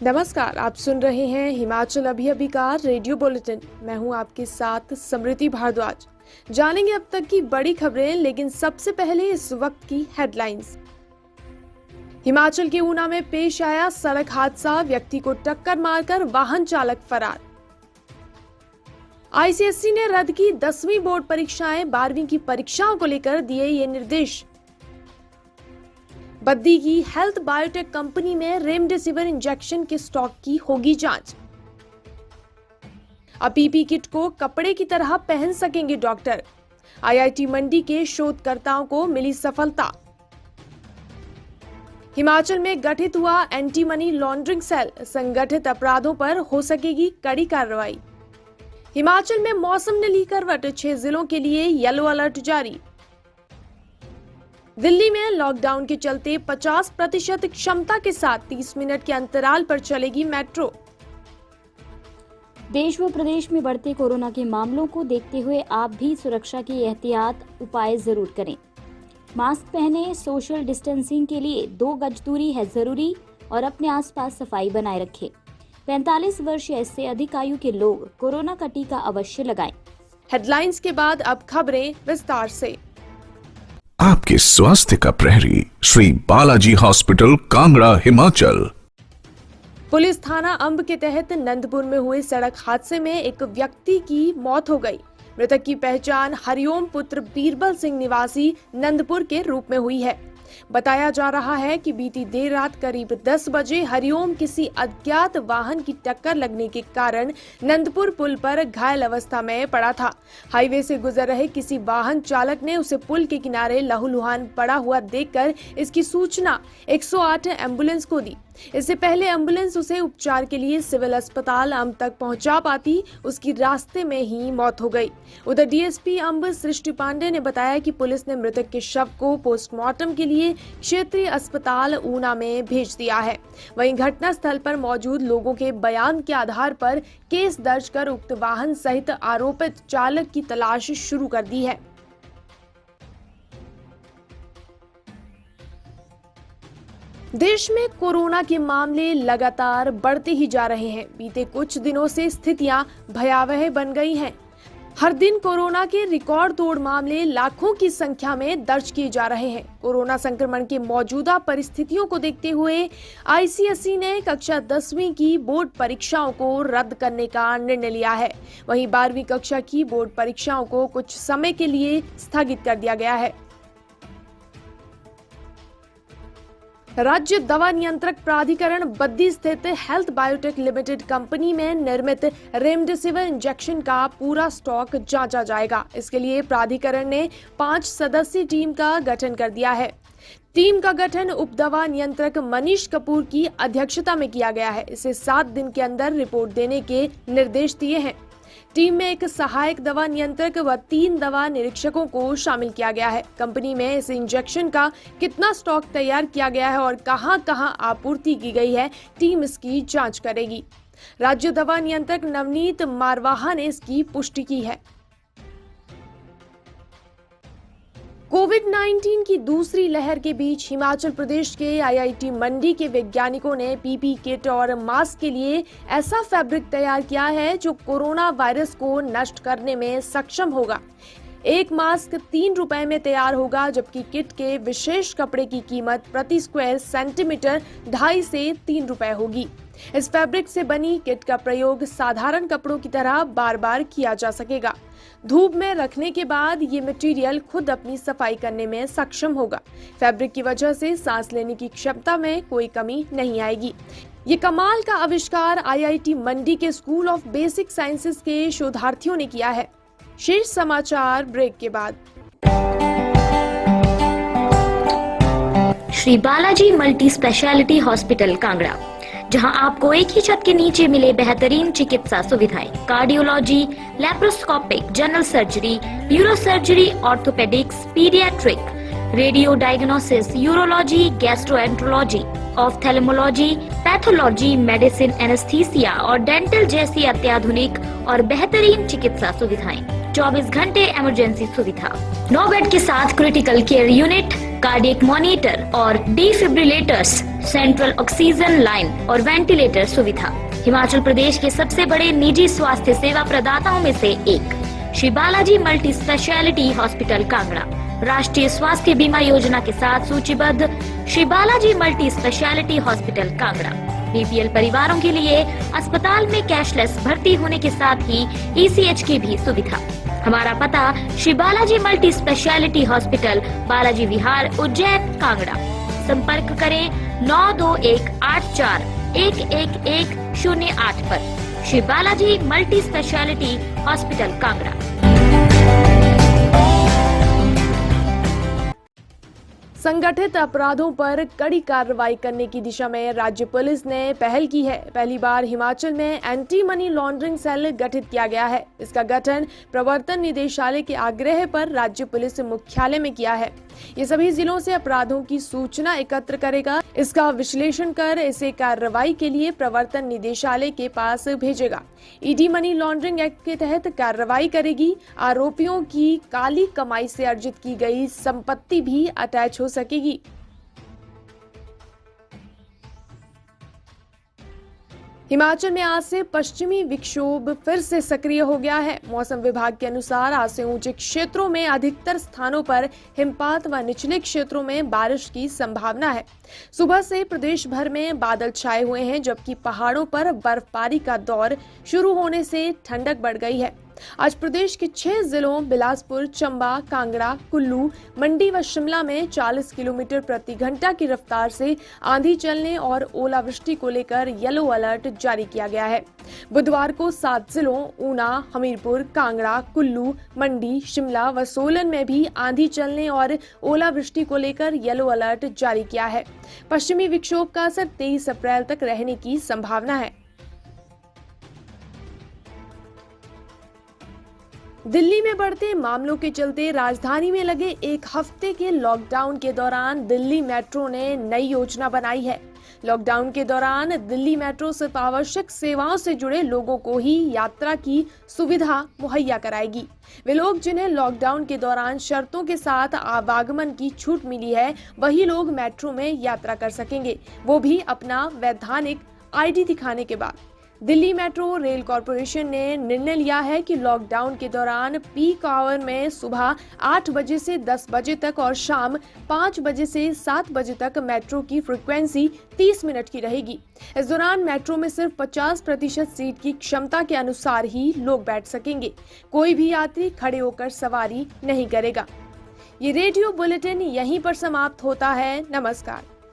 नमस्कार, आप सुन रहे हैं हिमाचल अभी अभी का रेडियो बुलेटिन। मैं हूं आपके साथ समृति भारद्वाज। जानेंगे अब तक की बड़ी खबरें, लेकिन सबसे पहले इस वक्त की हेडलाइंस। हिमाचल के ऊना में पेश आया सड़क हादसा, व्यक्ति को टक्कर मारकर वाहन चालक फरार। आईसीएसई ने रद्द की 10वीं बोर्ड परीक्षाएं, 12वीं की परीक्षाओं को लेकर दिए ये निर्देश। बद्दी की हेल्थ बायोटेक कंपनी में रेमडेसिविर इंजेक्शन के स्टॉक की होगी जांच। अब पीपी किट को कपड़े की तरह पहन सकेंगे डॉक्टर। आईआईटी मंडी के शोधकर्ताओं को मिली सफलता। हिमाचल में गठित हुआ एंटी मनी लॉन्ड्रिंग सेल, संगठित अपराधों पर हो सकेगी कड़ी कार्रवाई। हिमाचल में मौसम ने ली करवट, 6 जिलों के लिए येलो अलर्ट जारी। दिल्ली में लॉकडाउन के चलते 50% क्षमता के साथ 30 मिनट के अंतराल पर चलेगी मेट्रो। देश व प्रदेश में बढ़ते कोरोना के मामलों को देखते हुए आप भी सुरक्षा के एहतियात उपाय जरूर करें। मास्क पहने, सोशल डिस्टेंसिंग के लिए 2 गज दूरी है जरूरी और अपने आसपास सफाई बनाए रखें। 45 वर्ष या इससे अधिक आयु के लोग कोरोना का टीका अवश्य लगाएं। हेडलाइंस के बाद अब खबरें विस्तार से। आपके स्वास्थ्य का प्रहरी, श्री बालाजी हॉस्पिटल, कांगड़ा, हिमाचल। पुलिस थाना अंब के तहत नंदपुर में हुए सड़क हादसे में एक व्यक्ति की मौत हो गई। मृतक की पहचान हरिओम पुत्र बीरबल सिंह निवासी नंदपुर के रूप में हुई है। बताया जा रहा है कि बीती देर रात करीब 10 बजे हरिओम किसी अज्ञात वाहन की टक्कर लगने के कारण नंदपुर पुल पर घायल अवस्था में पड़ा था। हाईवे से गुजर रहे किसी वाहन चालक ने उसे पुल के किनारे लहूलुहान पड़ा हुआ देखकर इसकी सूचना 108 एम्बुलेंस को दी। इससे पहले एम्बुलेंस उसे उपचार के लिए सिविल अस्पताल अंब तक पहुंचा पाती, उसकी रास्ते में ही मौत हो गई। उधर डीएसपी अंब सृष्टि पांडे ने बताया कि पुलिस ने मृतक के शव को पोस्टमार्टम के लिए क्षेत्रीय अस्पताल ऊना में भेज दिया है। वहीं घटनास्थल पर मौजूद लोगों के बयान के आधार पर केस दर्ज कर उक्त वाहन सहित आरोपित चालक की तलाश शुरू कर दी है। देश में कोरोना के मामले लगातार बढ़ते ही जा रहे हैं। बीते कुछ दिनों से स्थितियां भयावह बन गई हैं। हर दिन कोरोना के रिकॉर्ड तोड़ मामले लाखों की संख्या में दर्ज किए जा रहे हैं। कोरोना संक्रमण के मौजूदा परिस्थितियों को देखते हुए आईसीएसई ने कक्षा 10वीं की बोर्ड परीक्षाओं को रद्द करने का निर्णय लिया है। वहीं 12वीं कक्षा की बोर्ड परीक्षाओं को कुछ समय के लिए स्थगित कर दिया गया है। राज्य दवा नियंत्रक प्राधिकरण बद्दी स्थित हेल्थ बायोटेक लिमिटेड कंपनी में निर्मित रेमडेसिविर इंजेक्शन का पूरा स्टॉक जांचा जाएगा। इसके लिए प्राधिकरण ने 5 सदस्यीय टीम का गठन कर दिया है। टीम का गठन उप दवा नियंत्रक मनीष कपूर की अध्यक्षता में किया गया है। इसे 7 दिन के अंदर रिपोर्ट देने के निर्देश दिए हैं। टीम में एक सहायक दवा नियंत्रक व 3 दवा निरीक्षकों को शामिल किया गया है। कंपनी में इस इंजेक्शन का कितना स्टॉक तैयार किया गया है और कहां-कहां आपूर्ति की गई है, टीम इसकी जांच करेगी। राज्य दवा नियंत्रक नवनीत मारवाहा ने इसकी पुष्टि की है। कोविड-19 की दूसरी लहर के बीच हिमाचल प्रदेश के आईआईटी मंडी के वैज्ञानिकों ने पीपी किट और मास्क के लिए ऐसा फैब्रिक तैयार किया है जो कोरोना वायरस को नष्ट करने में सक्षम होगा। एक मास्क 3 रुपए में तैयार होगा, जबकि किट के विशेष कपड़े की कीमत प्रति स्क्वायर सेंटीमीटर 2.5 से 3 रुपए होगी। इस फैब्रिक से बनी किट का प्रयोग साधारण कपड़ों की तरह बार बार किया जा सकेगा। धूप में रखने के बाद ये मटेरियल खुद अपनी सफाई करने में सक्षम होगा। फैब्रिक की वजह से सांस लेने की क्षमता में कोई कमी नहीं आएगी। ये कमाल का आविष्कार आईआईटी मंडी के स्कूल ऑफ बेसिक साइंसेज के शोधार्थियों ने किया है। शेष समाचार ब्रेक के बाद। Shri Balaji multi speciality hospital Kangra, जहां आपको एक ही छत के नीचे मिले बेहतरीन चिकित्सा सुविधाएं, cardiology, laparoscopic, general surgery, euro surgery, orthopaedics, paediatric, radio diagnosis, urology, gastroenterology ophthalmology, pathology, medicine, anaesthesia और डेंटल जैसी अत्याधुनिक और बेहतरीन चिकित्सा सुविधाएं, 24 घंटे इमरजेंसी सुविधा, 9 बेड के साथ critical care unit, cardiac monitor और डिफिब्रिलेटर्स, सेंट्रल ऑक्सीजन लाइन और वेंटिलेटर सुविधा। हिमाचल प्रदेश के सबसे बड़े निजी स्वास्थ्य सेवा प्रदाताओं में से एक Shri Balaji multi speciality hospital Kangra राष्ट्रीय स्वास्थ्य बीमा योजना के साथ सूचीबद्ध Shri Balaji multi speciality hospital Kangra BPL परिवारों के लिए अस्पताल में कैशलेस भर्ती होने के साथ ही ईसीएच की भी सुविधा। हमारा पता Shri Balaji multi speciality hospital, Balaji Vihar, Ujjain, Kangra. संपर्क करें 9218411108 पर। Shri Balaji multi speciality hospital Kangra. संगठित अपराधों पर कड़ी कार्रवाई करने की दिशा में राज्य पुलिस ने पहल की है। पहली बार हिमाचल में एंटी मनी लॉन्ड्रिंग सेल गठित किया गया है। इसका गठन प्रवर्तन निदेशालय के आग्रह पर राज्य पुलिस मुख्यालय में किया है। ये सभी जिलों से अपराधों की सूचना एकत्र करेगा, इसका विश्लेषण कर इसे कार्रवाई के लिए प्रवर्तन निदेशालय के पास भेजेगा। ईडी मनी लॉन्ड्रिंग एक्ट के तहत कार्रवाई करेगी। आरोपियों की काली कमाई से अर्जित की गई संपत्ति भी अटैच हो सकेगी। हिमाचल में आज से पश्चिमी विक्षोभ फिर से सक्रिय हो गया है। मौसम विभाग के अनुसार आज से ऊंचे क्षेत्रों में अधिकतर स्थानों पर हिमपात व निचले क्षेत्रों में बारिश की संभावना है। सुबह से प्रदेश भर में बादल छाए हुए हैं, जबकि पहाड़ों पर बर्फबारी का दौर शुरू होने से ठंडक बढ़ गई है। आज प्रदेश के 6 जिलों बिलासपुर, चंबा, कांगड़ा, कुल्लू, मंडी व शिमला में 40 किलोमीटर प्रति घंटा की रफ्तार से आंधी चलने और ओलावृष्टि को लेकर येलो अलर्ट जारी किया गया है। बुधवार को 7 जिलों ऊना, हमीरपुर, कांगड़ा, कुल्लू, मंडी, शिमला व सोलन में भी आंधी चलने और ओलावृष्टि को लेकर येलो अलर्ट जारी किया है। पश्चिमी विक्षोभ का असर 23 अप्रैल तक रहने की संभावना है। दिल्ली में बढ़ते मामलों के चलते राजधानी में लगे 1 हफ्ते के लॉकडाउन के दौरान दिल्ली मेट्रो ने नई योजना बनाई है। लॉकडाउन के दौरान दिल्ली मेट्रो सिर्फ आवश्यक सेवाओं से जुड़े लोगों को ही यात्रा की सुविधा मुहैया कराएगी। वे लोग जिन्हें लॉकडाउन के दौरान शर्तों के साथ आवागमन की छूट मिली है, वही लोग मेट्रो में यात्रा कर सकेंगे, वो भी अपना वैधानिक आईडी दिखाने के बाद। दिल्ली मेट्रो रेल कॉरपोरेशन ने निर्णय लिया है कि लॉकडाउन के दौरान पीक आवर में सुबह 8 बजे से 10 बजे तक और शाम 5 बजे से 7 बजे तक मेट्रो की फ्रीक्वेंसी 30 मिनट की रहेगी। इस दौरान मेट्रो में सिर्फ 50% सीट की क्षमता के अनुसार ही लोग बैठ सकेंगे। कोई भी यात्री खड़े होकर सवारी नहीं करेगा। ये रेडियो बुलेटिन यहीं पर समाप्त होता है। नमस्कार।